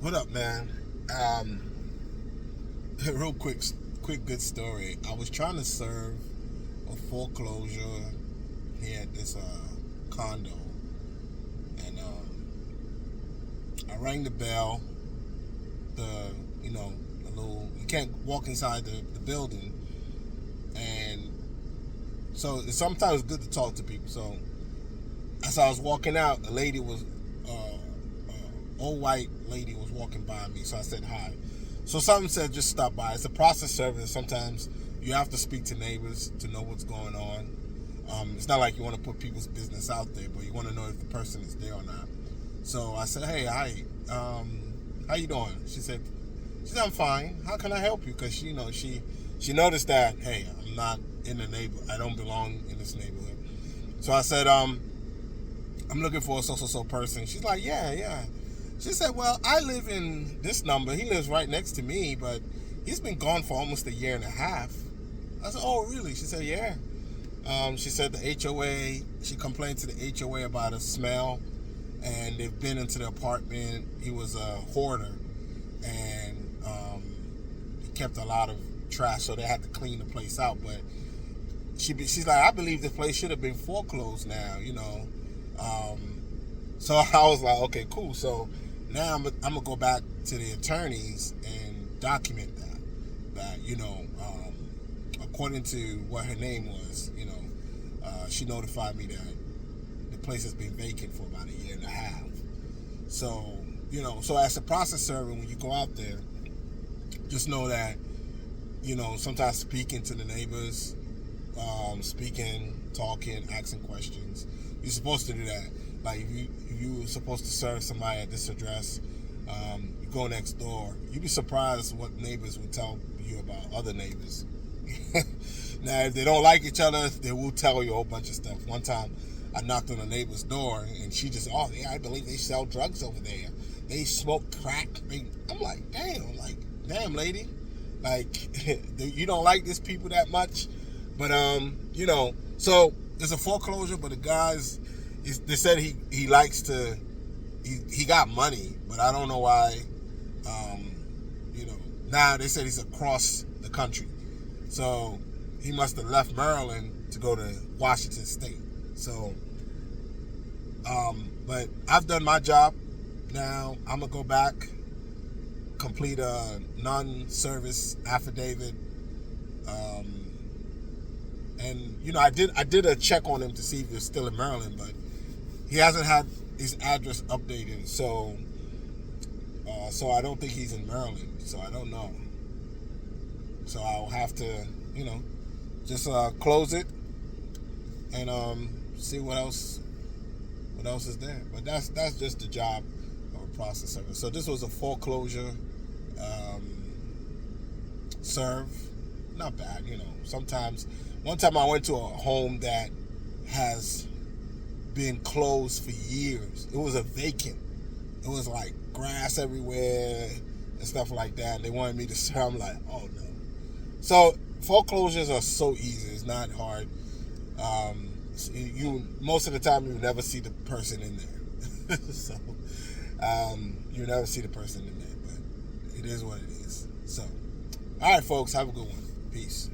What up, man? Um, real quick, good story. I was trying to serve a foreclosure here at this condo, and I rang the bell. The the little you can't walk inside the building, and so it's sometimes good to talk to people. So as I was walking out, a lady was old white lady was walking by me, so I said hi. So something said just stop by. It's a process service. Sometimes you have to speak to neighbors to know what's going on. It's not like you want to put people's business out there, but you want to know if the person is there or not. So I said, hey, hi, how you doing? She said, I'm fine. How can I help you? Because she noticed that, hey, I'm not in the neighborhood. I don't belong in this neighborhood. So I said, I'm looking for a so person. She's like, yeah, yeah. She said, well, I live in this number. He lives right next to me, but he's been gone for almost a year and a half. I said, oh, really? She said, yeah. She said the HOA, she complained to the HOA about a smell, and they've been into the apartment. He was a hoarder, and he kept a lot of trash, so they had to clean the place out. But she's like, I believe this place should have been foreclosed now. Um, so I was like, okay, cool. So now I'm gonna go back to the attorneys and document that according to what her name was, she notified me that the place has been vacant for about a year and a half. So so as a process server, when you go out there, just know that sometimes speaking to the neighbors, speaking, talking, asking questions. You're supposed to do that. Like if you were supposed to serve somebody at this address, you go next door. You'd be surprised what neighbors will tell you about other neighbors. Now, if they don't like each other, they will tell you a whole bunch of stuff. One time, I knocked on a neighbor's door, and she just, oh yeah, I believe they sell drugs over there. They smoke crack. I'm like, damn, lady. Like, you don't like these people that much. But so there's a foreclosure, but the guys, they said he likes to, he got money, but I don't know why. Um, now they said he's across the country, so he must have left Maryland to go to Washington State. So, but I've done my job. Now I'm gonna go back, complete a non-service affidavit. Um, And I did a check on him to see if he was still in Maryland, but he hasn't had his address updated. So I don't think he's in Maryland. So I don't know. So I'll have to just close it and see what else is there. But that's just the job of a process server. So this was a foreclosure serve. Not bad. Sometimes one time I went to a home that has been closed for years. It was a vacant. It was like grass everywhere and stuff like that. And they wanted me to serve. I'm like, oh no. So foreclosures are so easy. It's not hard. You most of the time you never see the person in there. So you never see the person in there. But it is what it is. So all right, folks, have a good one. Peace.